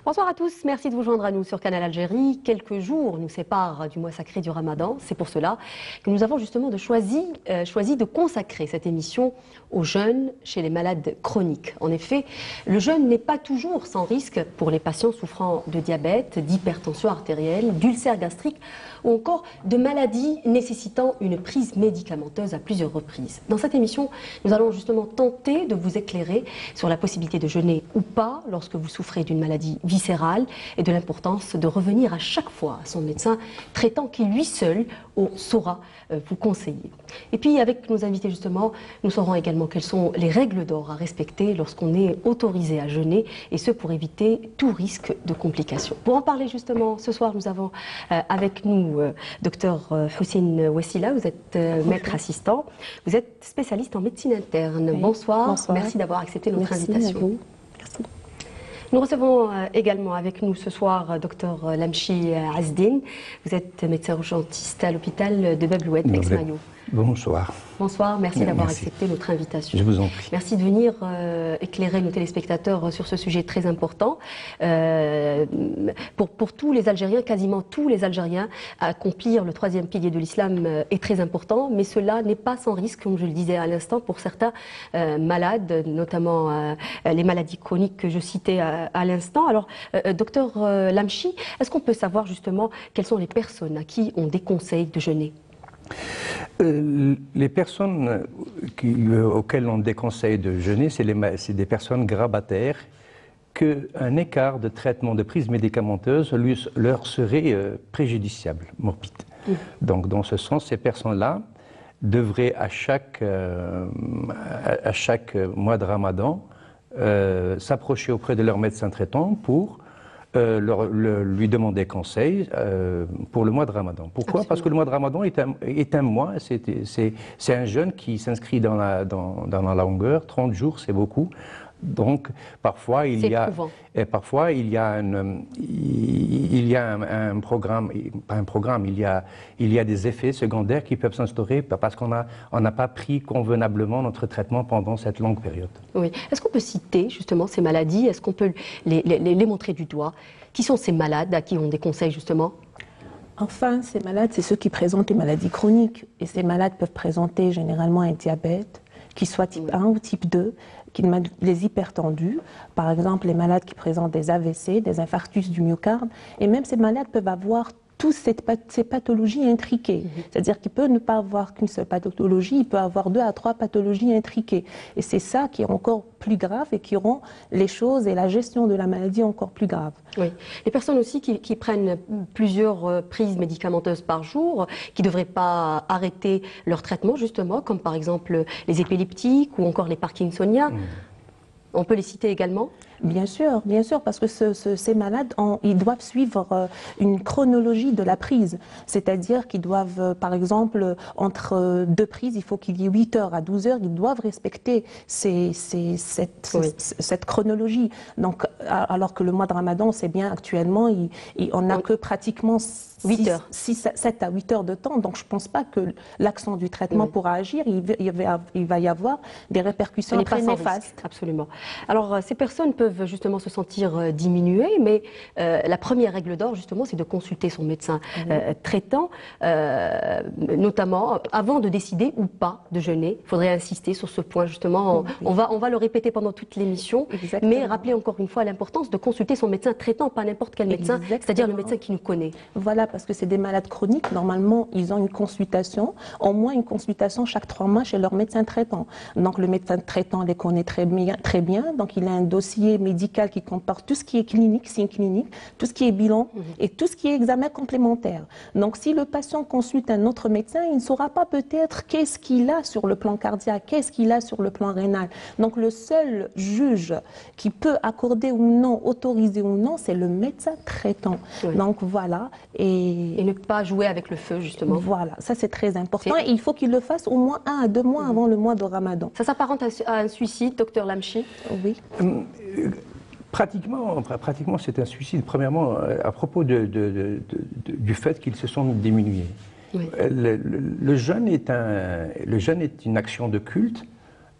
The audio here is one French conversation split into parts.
Bonsoir à tous, merci de vous joindre à nous sur Canal Algérie. Quelques jours nous séparent du mois sacré du Ramadan. C'est pour cela que nous avons justement choisi de consacrer cette émission aux jeûnes chez les malades chroniques. En effet, le jeûne n'est pas toujours sans risque pour les patients souffrant de diabète, d'hypertension artérielle, d'ulcère gastrique ou encore de maladies nécessitant une prise médicamenteuse à plusieurs reprises. Dans cette émission, nous allons justement tenter de vous éclairer sur la possibilité de jeûner ou pas lorsque vous souffrez d'une maladie viscérale et de l'importance de revenir à chaque fois à son médecin traitant qui lui seul saura vous conseiller. Et puis avec nos invités justement, nous saurons également quelles sont les règles d'or à respecter lorsqu'on est autorisé à jeûner et ce pour éviter tout risque de complications. Pour en parler justement, ce soir nous avons avec nous Dr Houssine Wassila, vous êtes maître assistant, vous êtes spécialiste en médecine interne. Oui. Bonsoir, merci d'avoir accepté notre invitation. Merci. Nous recevons également avec nous ce soir Dr Lamchi Azdine. Vous êtes médecin urgentiste à l'hôpital de Bab-el-Oued, Aix-Mayo. Bonsoir. Bonsoir, merci d'avoir accepté notre invitation. Je vous en prie. Merci de venir éclairer nos téléspectateurs sur ce sujet très important. Pour tous les Algériens, quasiment tous les Algériens, accomplir le troisième pilier de l'islam est très important, mais cela n'est pas sans risque, comme je le disais à l'instant, pour certains malades, notamment les maladies chroniques que je citais à l'instant. Alors, docteur Lamchi, est-ce qu'on peut savoir justement quelles sont les personnes à qui on déconseille de jeûner ? Les personnes auxquelles on déconseille de jeûner, c'est des personnes grabataires qu'un écart de traitement de prise médicamenteuse leur serait préjudiciable, morbide. Donc dans ce sens, ces personnes-là devraient à chaque mois de Ramadan s'approcher auprès de leur médecin traitant pour lui demander conseil pour le mois de Ramadan. Pourquoi ? Parce que le mois de Ramadan est un mois, c'est un jeûne qui s'inscrit dans la longueur, 30 jours c'est beaucoup. Donc parfois il y a un programme, pas un programme, il y a des effets secondaires qui peuvent s'instaurer parce qu'on n'a pas pris convenablement notre traitement pendant cette longue période. Oui. Est-ce qu'on peut citer justement ces maladies? Est-ce qu'on peut les montrer du doigt? Qui sont ces malades à qui on déconseille justement? Enfin, ces malades, c'est ceux qui présentent des maladies chroniques. Et ces malades peuvent présenter généralement un diabète, qu'il soit type 1 ou type 2, les hypertendus, par exemple les malades qui présentent des AVC, des infarctus du myocarde, et même ces malades peuvent avoir toutes ces pathologies intriquées. C'est-à-dire qu'il peut ne pas avoir qu'une seule pathologie, il peut avoir 2 à 3 pathologies intriquées. Et c'est ça qui est encore plus grave et qui rend les choses et la gestion de la maladie encore plus grave. Oui. Les personnes aussi qui prennent plusieurs prises médicamenteuses par jour, qui ne devraient pas arrêter leur traitement justement, comme par exemple les épileptiques ou encore les parkinsoniens. On peut les citer également? Bien sûr, parce que ces malades, ils doivent suivre une chronologie de la prise. C'est-à-dire qu'ils doivent, par exemple, entre 2 prises, il faut qu'il y ait 8 heures à 12 heures, ils doivent respecter cette chronologie. Donc, alors que le mois de Ramadan, on sait bien actuellement, on n'a que pratiquement 7 à 8 heures de temps. Donc, je ne pense pas que l'accent du traitement pourra agir. Il va y avoir des répercussions très néfastes. Absolument. Alors, ces personnes peuvent justement se sentir diminuées, mais la première règle d'or, justement, c'est de consulter son médecin traitant, notamment avant de décider ou pas de jeûner. Il faudrait insister sur ce point, justement. On va le répéter pendant toute l'émission, mais rappeler encore une fois l'importance de consulter son médecin traitant, pas n'importe quel médecin, c'est-à-dire le médecin qui nous connaît. Voilà, parce que c'est des malades chroniques. Normalement, ils ont une consultation, au moins une consultation chaque 3 mois chez leur médecin traitant. Donc, le médecin traitant les connaît très bien. Donc, il a un dossier médical qui comporte tout ce qui est clinique, signe clinique, tout ce qui est bilan et tout ce qui est examen complémentaire. Donc, si le patient consulte un autre médecin, il ne saura pas peut-être qu'est-ce qu'il a sur le plan cardiaque, qu'est-ce qu'il a sur le plan rénal. Donc, le seul juge qui peut accorder ou non, autoriser ou non, c'est le médecin traitant. Donc, voilà. Et ne pas jouer avec le feu, justement. Voilà, ça c'est très important. Et il faut qu'il le fasse au moins 1 à 2 mois avant le mois de Ramadan. Ça s'apparente à un suicide, docteur Lamchi? Oui. Pratiquement c'est un suicide. Premièrement, à propos du fait qu'ils se sont diminués. Oui. Le jeûne est une action de culte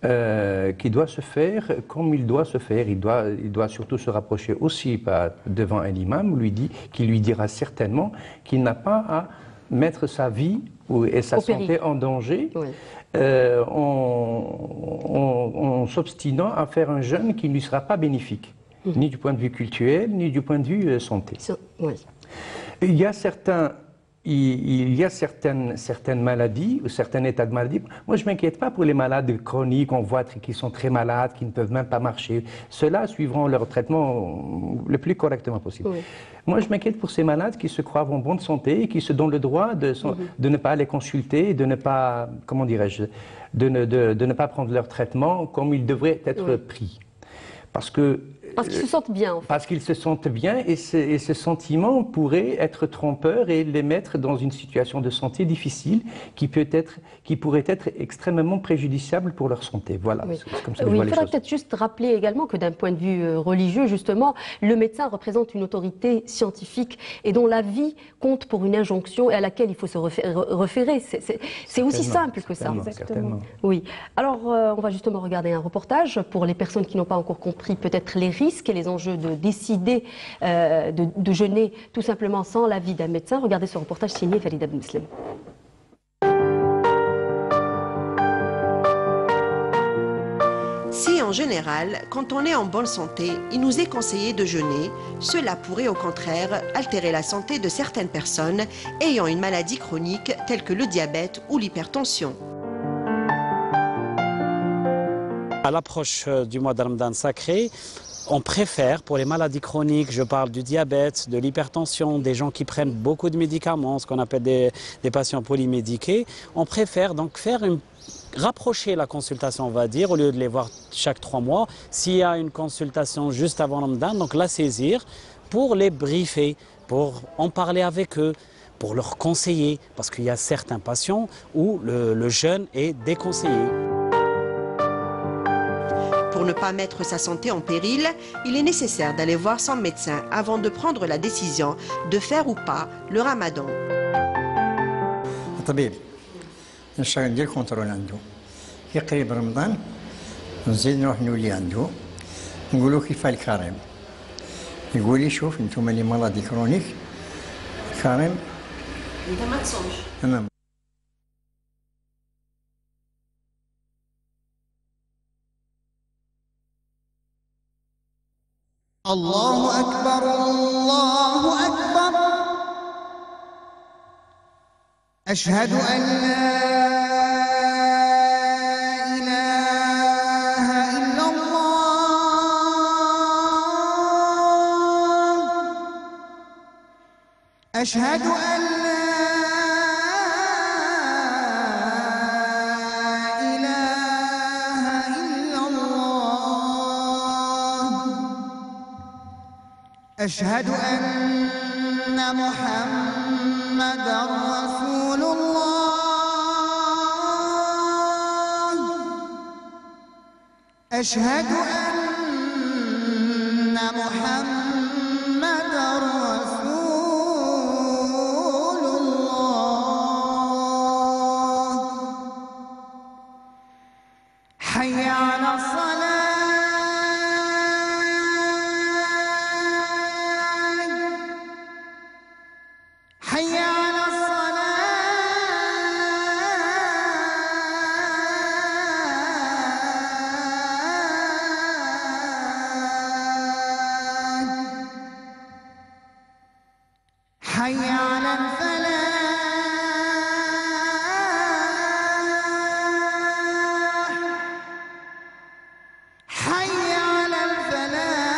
qui doit se faire comme il doit se faire. Il doit surtout se rapprocher aussi devant un imam qui lui dira certainement qu'il n'a pas à mettre sa vie et sa santé en danger en s'obstinant à faire un jeûne qui ne lui sera pas bénéfique, ni du point de vue culturel, ni du point de vue santé. Il y a certaines maladies ou certains états de maladie. Moi, je ne m'inquiète pas pour les malades chroniques, on voit qui sont très malades, qui ne peuvent même pas marcher. Ceux-là suivront leur traitement le plus correctement possible. Moi, je m'inquiète pour ces malades qui se croient en bonne santé et qui se donnent le droit de ne pas aller consulter, de ne pas, comment dirais-je, de ne pas prendre leur traitement comme il devrait être pris. Parce qu'ils se sentent bien, en fait. Parce qu'ils se sentent bien et ce sentiment pourrait être trompeur et les mettre dans une situation de santé difficile qui pourrait être extrêmement préjudiciable pour leur santé. Voilà, c'est comme ça que je vois les choses. Il faudrait peut-être juste rappeler également que d'un point de vue religieux, justement, le médecin représente une autorité scientifique et dont l'avis compte pour une injonction et à laquelle il faut se référer. C'est aussi simple que ça. Exactement. Oui. Alors, on va justement regarder un reportage pour les personnes qui n'ont pas encore compris peut-être les risques et les enjeux de décider de jeûner tout simplement sans l'avis d'un médecin. Regardez ce reportage signé Farida Benmouslem. Si en général, quand on est en bonne santé, il nous est conseillé de jeûner, cela pourrait au contraire altérer la santé de certaines personnes ayant une maladie chronique telle que le diabète ou l'hypertension. À l'approche du mois de Ramadan sacré, on préfère, pour les maladies chroniques, je parle du diabète, de l'hypertension, des gens qui prennent beaucoup de médicaments, ce qu'on appelle des patients polymédiqués, on préfère donc rapprocher la consultation, on va dire, au lieu de les voir chaque 3 mois. S'il y a une consultation juste avant Ramadan, donc la saisir pour les briefer, pour en parler avec eux, pour leur conseiller, parce qu'il y a certains patients où le jeûne est déconseillé. Pour ne pas mettre sa santé en péril, il est nécessaire d'aller voir son médecin avant de prendre la décision de faire ou pas le ramadan. طبيب نشتغل ندير كونترول عنده في قريب رمضان نزيد نروح نولي عنده نقولوا كيف الكريم يقول لي شوف انتم اللي مرضى كرونيك كريم انت ما تصومش انا الله أكبر الله أكبر أشهد أن لا إله إلا الله أشهد أن لا إله إلا الله أشهد أن محمدًا رسول الله أشهد أن محمدًا رسول الله حي على الصلاة حي على الصلاة حي على الفلاح حي على الفلاح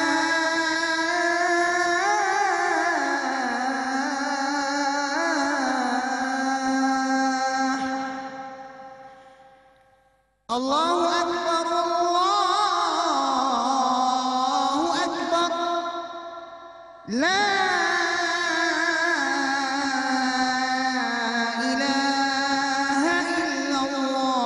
الله أكبر الله أكبر لا إله إلا الله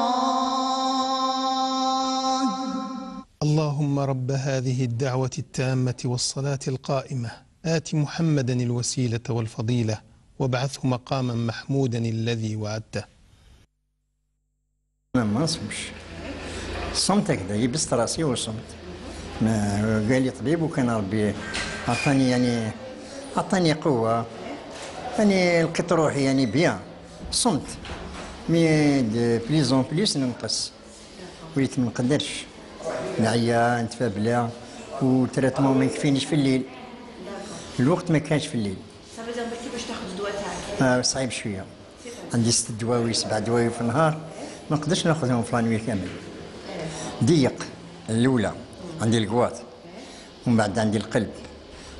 اللهم رب هذه الدعوة التامة والصلاة القائمة آت محمدا الوسيلة والفضيلة وابعثه مقاما محمودا الذي وعدته. انا ما نصومش صمت هكذا يبست راسي وصمت. ما قال لي طبيب وكان ربي عطاني يعني عطاني قوة، يعني لقيت روحي يعني بيان صمت. مي بليزون بليس ننقص، وليت ما نقدرش نعيا نتفابلا، وتريتمون ما يكفينيش في الليل، الوقت ما كانش في الليل. كيفاش تاخذ الدواء تاعك؟ صعيب شوية، عندي 6 دواوي 7 دواوي في النهار، ما نقدرش ناخذهم في لانوي كامل. ضيق الأولى عندي القواط، ومن بعد عندي القلب،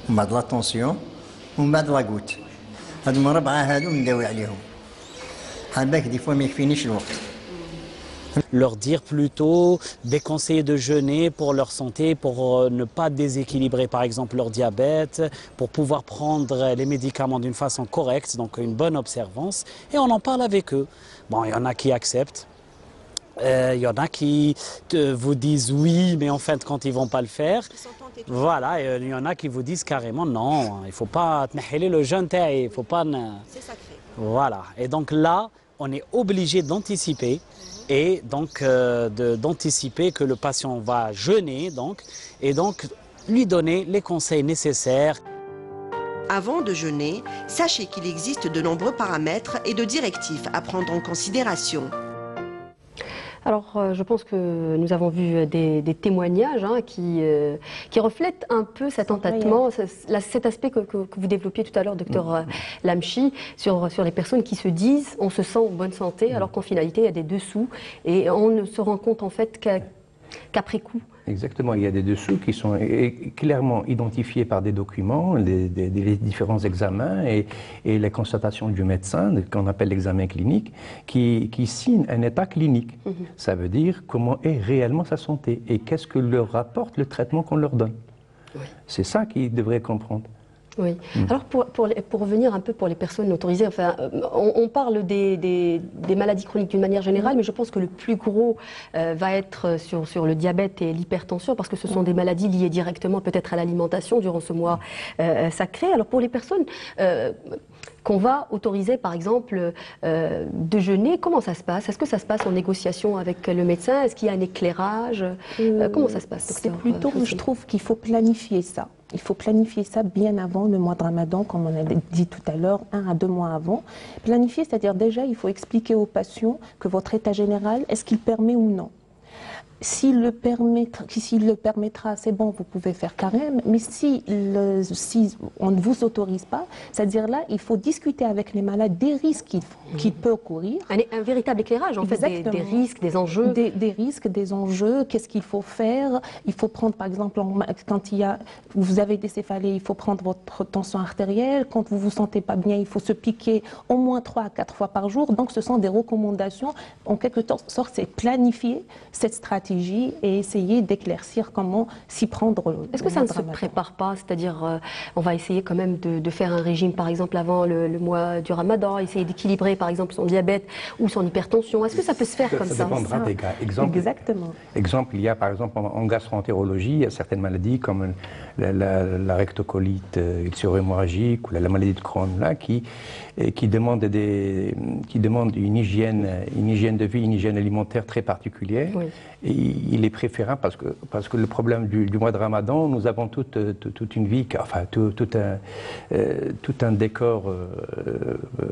ومن بعد لا طونسيون، ومن بعد لاكوت. هادو من 4 هادو نداوي عليهم. حاباك دي فوا ما يكفينيش الوقت. Leur dire plutôt, déconseiller de jeûner pour leur santé, pour ne pas déséquilibrer par exemple leur diabète, pour pouvoir prendre les médicaments d'une façon correcte, donc une bonne observance, et on en parle avec eux. Bon, il y en a qui acceptent, il y en a qui vous disent oui, mais en fin de compte ils ne vont pas le faire. Voilà, et il y en a qui vous disent carrément non, il ne faut pas tenir le jeûne, il faut pas... C'est sacré. Voilà, et donc là, on est obligé d'anticiper. Et donc d'anticiper que le patient va jeûner et donc lui donner les conseils nécessaires. Avant de jeûner, sachez qu'il existe de nombreux paramètres et de directives à prendre en considération. Alors, je pense que nous avons vu des témoignages qui reflètent un peu cet entêtement, cet aspect que vous développiez tout à l'heure, docteur Lamchi, sur les personnes qui se disent on se sent en bonne santé, alors qu'en finalité, il y a des dessous et on ne se rend compte en fait qu'après coup. Exactement, il y a des dessous qui sont clairement identifiés par des documents, les différents examens et les constatations du médecin, qu'on appelle l'examen clinique, qui signe un état clinique. Ça veut dire comment est réellement sa santé et qu'est-ce que leur rapporte le traitement qu'on leur donne. Oui. C'est ça qu'ils devraient comprendre. Oui. Alors pour revenir un peu pour les personnes autorisées, enfin, on parle des maladies chroniques d'une manière générale, mais je pense que le plus gros va être sur le diabète et l'hypertension, parce que ce sont des maladies liées directement peut-être à l'alimentation durant ce mois sacré. Alors pour les personnes qu'on va autoriser par exemple de jeûner, comment ça se passe? Est-ce que ça se passe en négociation avec le médecin? Est-ce qu'il y a un éclairage? Comment ça se passe, docteur? C'est plutôt, je trouve qu'il faut planifier ça. Il faut planifier ça bien avant le mois de Ramadan, comme on a dit tout à l'heure, 1 à 2 mois avant. Planifier, c'est-à-dire déjà, il faut expliquer aux patients que votre état général, est-ce qu'il permet ou non. S'il le permettra, c'est bon, vous pouvez faire carême, mais si on ne vous autorise pas, c'est-à-dire là, il faut discuter avec les malades des risques qu'il peut courir. Un véritable éclairage, en fait, des risques, des enjeux. Des risques, des enjeux, qu'est-ce qu'il faut faire. Il faut prendre, par exemple, quand vous avez des céphalées, il faut prendre votre tension artérielle. Quand vous ne vous sentez pas bien, il faut se piquer au moins 3 à 4 fois par jour. Donc, ce sont des recommandations. En quelque sorte, c'est planifier cette stratégie et essayer d'éclaircir comment s'y prendre. Est-ce que ça ne se prépare pas? C'est-à-dire, on va essayer quand même de faire un régime, par exemple, avant le mois du Ramadan, essayer d'équilibrer, par exemple, son diabète ou son hypertension. Est-ce que ça peut se faire comme ça? Ça dépendra des cas. Exactement. Exemple, il y a par exemple en gastroentérologie, il y a certaines maladies comme la rectocolite ulcéro-hémorragique ou la maladie de Crohn là, qui demandent une hygiène de vie, une hygiène alimentaire très particulière. Oui. Et il est préférable parce que le problème du mois de Ramadan, nous avons toute une vie, enfin tout un décor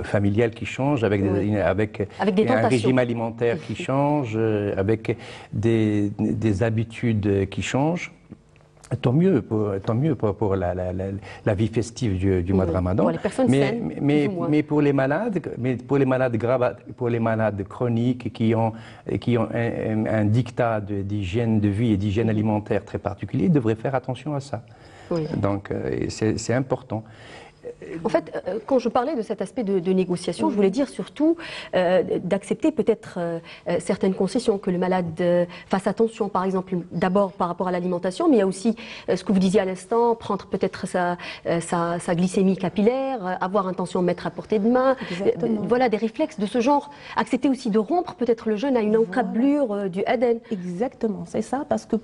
familial qui change avec un régime alimentaire qui change, avec des habitudes qui changent. Tant mieux pour la vie festive du mois de Ramadan. Pour les personnes saines, mais pour les malades graves, pour les malades chroniques qui ont un dictat d'hygiène de vie et d'hygiène alimentaire très particulier, ils devraient faire attention à ça. Oui. Donc c'est important. En fait, quand je parlais de cet aspect de négociation, je voulais dire surtout d'accepter peut-être certaines concessions, que le malade fasse attention, par exemple, d'abord par rapport à l'alimentation, mais il y a aussi ce que vous disiez à l'instant, prendre peut-être sa glycémie capillaire, avoir intention de mettre à portée de main, voilà des réflexes de ce genre. Accepter aussi de rompre peut-être le jeûne à une encablure du Aden. Exactement, c'est ça, parce que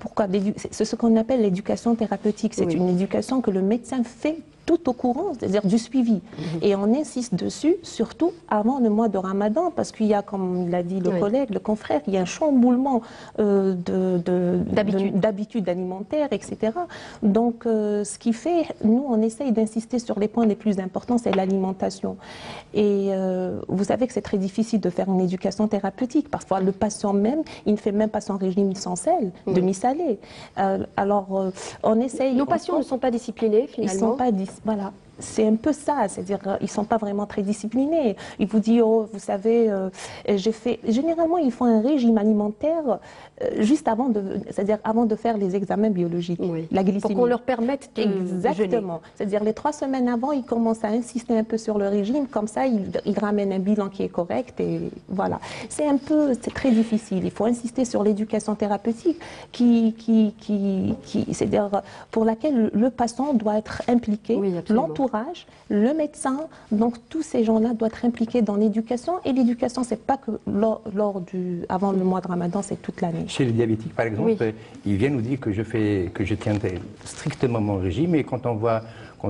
c'est ce qu'on appelle l'éducation thérapeutique. C'est une éducation que le médecin fait tout au courant, c'est-à-dire du suivi. Et on insiste dessus, surtout avant le mois de Ramadan, parce qu'il y a, comme l'a dit le collègue, le confrère, il y a un chamboulement d'habitudes alimentaires, etc. Donc, ce qui fait, nous, on essaye d'insister sur les points les plus importants, c'est l'alimentation. Et vous savez que c'est très difficile de faire une éducation thérapeutique. Parfois, le patient même, il ne fait même pas son régime sans sel, demi-salé. Alors, on essaye... Nos patients ne sont pas disciplinés, finalement. Ils sont pas... Voilà. C'est un peu ça, c'est-à-dire ils ne sont pas vraiment très disciplinés. Ils vous disent, oh, vous savez, j'ai fait... Généralement, ils font un régime alimentaire juste avant de faire les examens biologiques, la glycémie. Pour qu'on leur permette de Exactement. C'est-à-dire les 3 semaines avant, ils commencent à insister un peu sur le régime, comme ça, ils ramènent un bilan qui est correct et voilà. C'est très difficile. Il faut insister sur l'éducation thérapeutique c'est-à-dire pour laquelle le patient doit être impliqué, l'entourage, le médecin, donc tous ces gens-là doivent être impliqués dans l'éducation. Et l'éducation, c'est pas que avant le mois de Ramadan, c'est toute l'année. Chez les diabétiques, par exemple, ils viennent nous dire que je tiens strictement mon régime, et quand on voit,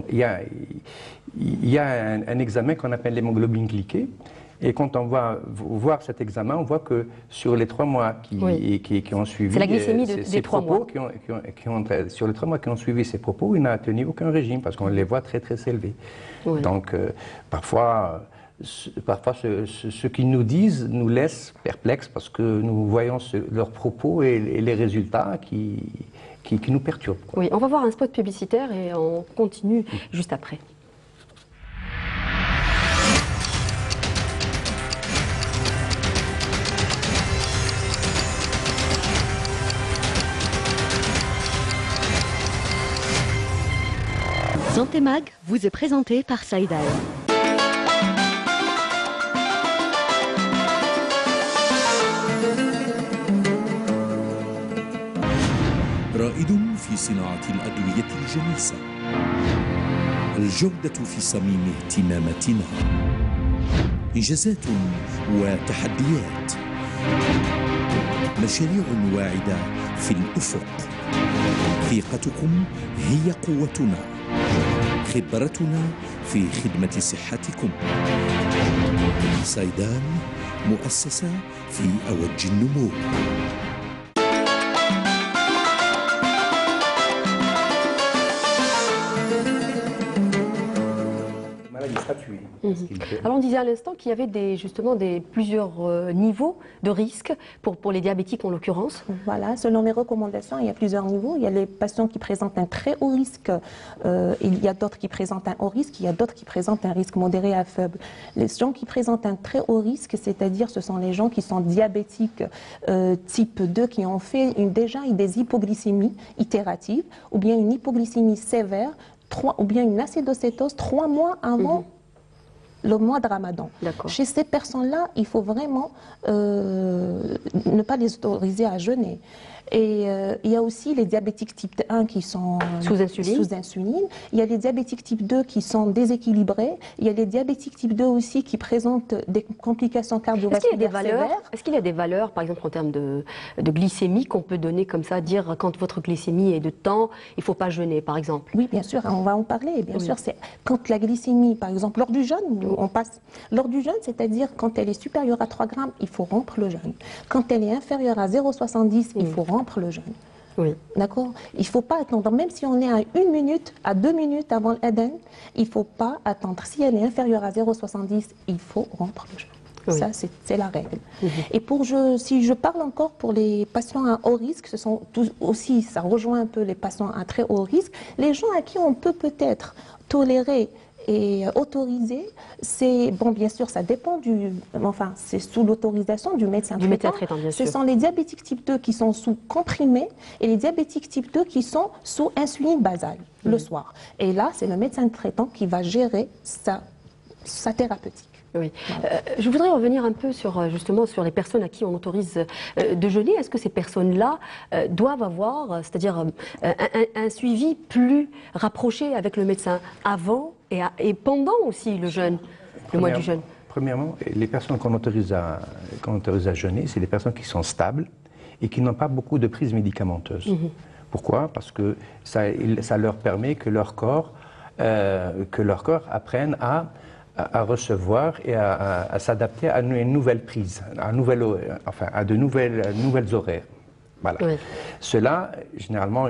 il y a un examen qu'on appelle l'hémoglobine glyquée. Et quand on va voir cet examen, on voit que sur les 3 mois qui ont suivi... C'est la glycémie des 3 mois. Sur les 3 mois qui ont suivi ces propos, il n'a tenu aucun régime, parce qu'on les voit très très élevés. Donc parfois ce qu'ils nous disent nous laisse perplexes, parce que nous voyons leurs propos et les résultats qui nous perturbent. Oui, on va voir un spot publicitaire et on continue juste après. Santé Mag vous est présenté par Saïd Al. رائد في صناعة الأدوية الجميسة، الجودة في صميم اهتماماتنا، إنجازات وتحديات، مشاريع واعدة في الأفق. ثقتكم هي قوتنا، خبرتنا في خدمة صحتكم. سايدان، مؤسسة في أوج النمو. Alors on disait à l'instant qu'il y avait justement plusieurs niveaux de risque pour les diabétiques en l'occurrence. Voilà, selon les recommandations, il y a plusieurs niveaux. Il y a les patients qui présentent un très haut risque, il y a d'autres qui présentent un haut risque, il y a d'autres qui présentent un risque modéré à faible. Les gens qui présentent un très haut risque, c'est-à-dire ce sont les gens qui sont diabétiques type 2, qui ont fait déjà des hypoglycémies itératives, ou bien une hypoglycémie sévère, ou bien une acidocétose 3 mois avant le mois de Ramadan. Chez ces personnes-là, il faut vraiment ne pas les autoriser à jeûner. Et il y a aussi les diabétiques type 1 qui sont sous insuline. Il y a les diabétiques type 2 qui sont déséquilibrés. Il y a les diabétiques type 2 aussi qui présentent des complications cardiovasculaires sévères. Est-ce qu'il y a des valeurs, par exemple en termes de glycémie, qu'on peut donner comme ça, dire quand votre glycémie est de temps, il ne faut pas jeûner, par exemple? Oui, bien sûr, on va en parler. Bien sûr, c'est quand la glycémie, par exemple, lors du jeûne, on passe. Lors du jeûne, c'est-à-dire quand elle est supérieure à 3 grammes, il faut rompre le jeûne. Quand elle est inférieure à 0,70, il faut rompre le jeûne. Oui. D'accord. Il ne faut pas attendre, même si on est à 1 minute, à 2 minutes avant l'Aden, il ne faut pas attendre. Si elle est inférieure à 0,70, il faut rompre le jeûne. Oui. Ça, c'est la règle. Et si je parle encore pour les patients à haut risque, ce sont tous aussi, ça rejoint un peu les patients à très haut risque, les gens à qui on peut peut-être tolérer et autorisé, c'est, bon, bien sûr, ça dépend c'est sous l'autorisation du médecin traitant. Bien sûr. Ce sont les diabétiques type 2 qui sont sous comprimés et les diabétiques type 2 qui sont sous insuline basale le soir. Et là, c'est le médecin traitant qui va gérer sa thérapeutique. Oui. Je voudrais revenir un peu justement sur les personnes à qui on autorise de jeûner. Est-ce que ces personnes-là doivent avoir, c'est-à-dire un suivi plus rapproché avec le médecin avant et pendant aussi le jeûne, le mois du jeûne? Premièrement, les personnes qu'on autorise à jeûner, c'est des personnes qui sont stables et qui n'ont pas beaucoup de prises médicamenteuses. Pourquoi? Parce que ça leur permet que leur corps que leur corps apprenne à recevoir et à s'adapter à une nouvelle prise, à de nouvelles horaires. Voilà. Oui. Cela, généralement,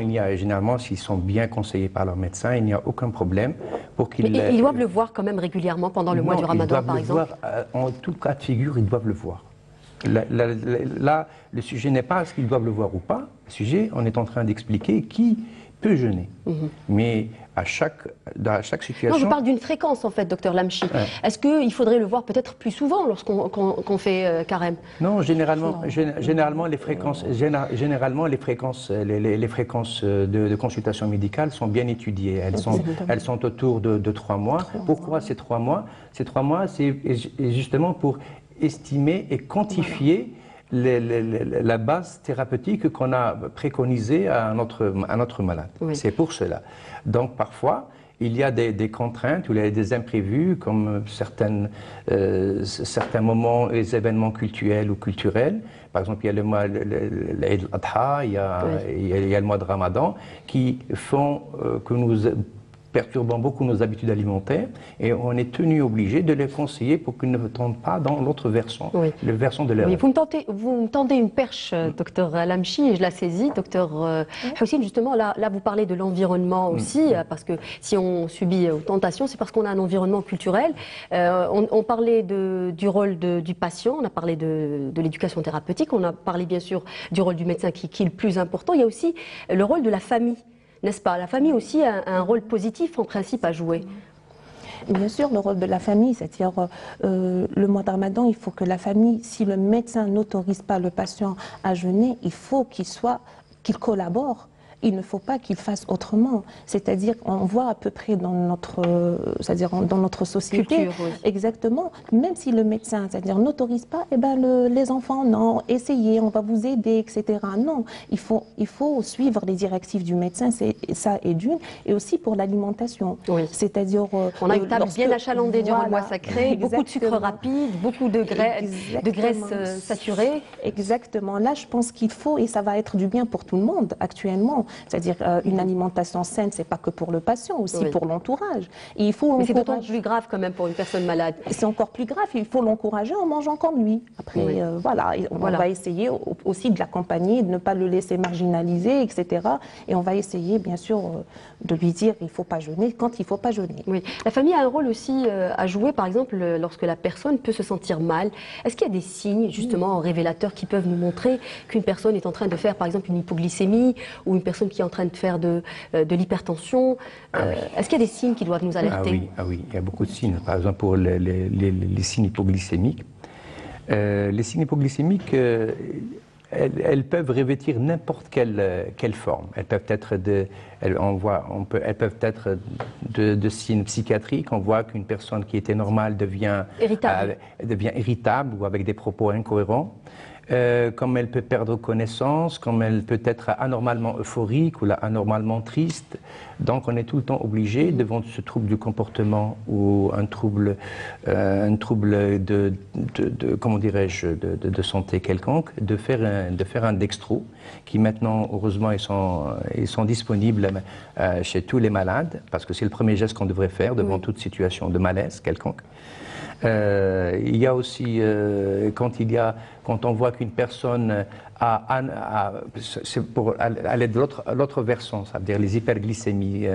s'ils sont bien conseillés par leur médecin, il n'y a aucun problème pour qu'ils... Mais ils doivent le voir quand même régulièrement pendant le mois du Ramadan, par exemple. En tout cas de figure, ils doivent le voir. Là, le sujet n'est pas est-ce qu'ils doivent le voir ou pas. Le sujet, on est en train d'expliquer qui peut jeûner. Mais dans chaque situation... Non, je parle d'une fréquence, en fait, docteur Lamchi. Ouais. Est-ce qu'il faudrait le voir peut-être plus souvent lorsqu'on fait carême? Non, généralement, les fréquences de consultation médicale sont bien étudiées. Elles sont autour de 3 mois. Pourquoi ces 3 mois? Ces 3 mois, c'est justement pour estimer et quantifier la base thérapeutique qu'on a préconisée à notre malade. Oui. C'est pour cela. Donc parfois, il y a des contraintes, ou il y a des imprévus, comme certains moments, les événements culturels ou culturels. Par exemple, il y a l'Eid al-Adha, il y a le mois de Ramadan, qui font que nous perturbant beaucoup nos habitudes alimentaires, et on est obligé de les conseiller pour qu'ils ne tombent pas dans l'autre versant, le versant de l'erreur. Oui, vous me tendez une perche, docteur Lamchi, et je la saisis. Docteur Houssine, justement, là, vous parlez de l'environnement aussi, parce que si on subit aux tentations, c'est parce qu'on a un environnement culturel. On parlait du rôle du patient, on a parlé de l'éducation thérapeutique, on a parlé bien sûr du rôle du médecin qui est le plus important. Il y a aussi le rôle de la famille. N'est-ce pas? La famille aussi a un rôle positif en principe à jouer. Bien sûr, le rôle de la famille, c'est-à-dire le mois de Ramadan, il faut que la famille, si le médecin n'autorise pas le patient à jeûner, il faut qu'il collabore. Il ne faut pas qu'il fasse autrement. C'est-à-dire, on voit à peu près dans notre société, culture, oui. Exactement, même si le médecin, c'est-à-dire n'autorise pas, eh ben les enfants, non, essayez, on va vous aider, etc. Non, il faut suivre les directives du médecin, ça est d'une, et aussi pour l'alimentation. Oui. C'est-à-dire, on a une table bien achalandée durant le mois sacré, beaucoup de sucre rapide, beaucoup de graisses saturées. Exactement. Là, je pense qu'il faut, et ça va être du bien pour tout le monde actuellement. C'est-à-dire une alimentation saine, c'est pas que pour le patient, aussi pour l'entourage. Mais c'est d'autant plus grave quand même pour une personne malade. C'est encore plus grave, il faut l'encourager en mangeant comme lui. Après, on va essayer aussi de l'accompagner, de ne pas le laisser marginaliser, etc. Et on va essayer, bien sûr, de lui dire il ne faut pas jeûner quand il ne faut pas jeûner. Oui. La famille a un rôle aussi à jouer, par exemple, lorsque la personne peut se sentir mal. Est-ce qu'il y a des signes, justement, révélateurs qui peuvent nous montrer qu'une personne est en train de faire, par exemple, une hypoglycémie ou une personne qui est en train de faire de l'hypertension? Est-ce qu'il y a des signes qui doivent nous alerter? Ah oui, il y a beaucoup de signes. Par exemple, pour les signes hypoglycémiques. Les signes hypoglycémiques, elles peuvent revêtir n'importe quelle forme. Elles peuvent être de signes psychiatriques. On voit qu'une personne qui était normale devient irritable ou avec des propos incohérents. Comme elle peut perdre connaissance, comme elle peut être anormalement euphorique ou anormalement triste. Donc on est tout le temps obligé, devant ce trouble du comportement ou un trouble de santé quelconque, de faire un dextro, qui maintenant, heureusement, ils sont disponibles chez tous les malades, parce que c'est le premier geste qu'on devrait faire devant toute situation de malaise quelconque. Il y a aussi, quand on voit qu'une personne c'est pour aller de l'autre versant, ça veut dire les hyperglycémies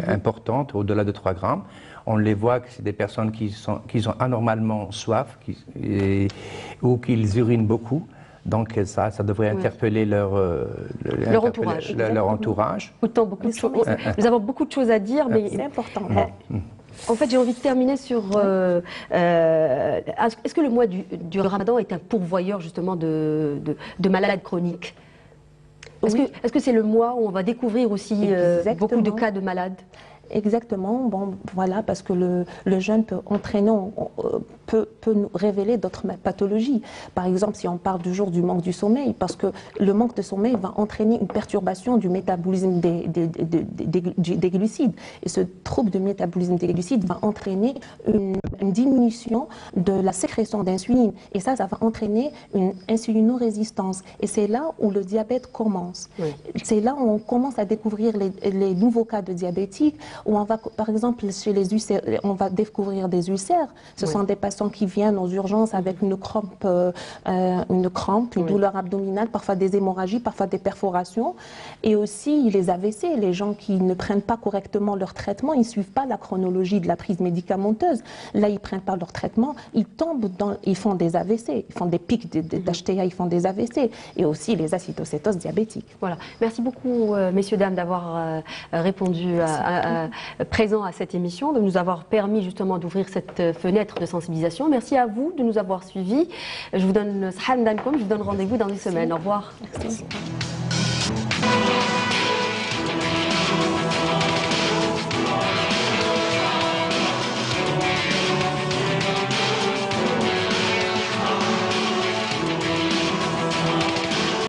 importantes, au-delà de 3 grammes, on les voit que c'est des personnes qui ont anormalement soif ou qu'ils urinent beaucoup. Donc ça devrait interpeller leur entourage. Nous avons beaucoup de choses à dire, mais c'est important. En fait, j'ai envie de terminer sur... est-ce que le mois du Ramadan est un pourvoyeur justement de malades chroniques? Est-ce que c'est le mois où on va découvrir aussi beaucoup de cas de malades? Exactement, voilà, parce que le jeûne peut entraîner, peut nous révéler d'autres pathologies. Par exemple, si on parle du jour du manque du sommeil, parce que le manque de sommeil va entraîner une perturbation du métabolisme des glucides. Et ce trouble de métabolisme des glucides va entraîner une diminution de la sécrétion d'insuline. Et ça va entraîner une insulinorésistance. Et c'est là où le diabète commence. Oui. C'est là où on commence à découvrir les nouveaux cas de diabétiques. où on va, par exemple, chez les ulcères, on va découvrir des ulcères. Ce sont des patients qui viennent aux urgences avec une crampe, une douleur abdominale, parfois des hémorragies, parfois des perforations. Et aussi les AVC, les gens qui ne prennent pas correctement leur traitement, ils ne suivent pas la chronologie de la prise médicamenteuse. Là, ils ne prennent pas leur traitement, ils tombent ils font des AVC, ils font des pics d'HTA, ils font des AVC. Et aussi les acidocétoses diabétiques. Voilà. Merci beaucoup, messieurs, dames, d'avoir répondu présent à cette émission, de nous avoir permis justement d'ouvrir cette fenêtre de sensibilisation. Merci à vous de nous avoir suivis. Je vous donne rendez-vous dans une semaine. Au revoir. Merci.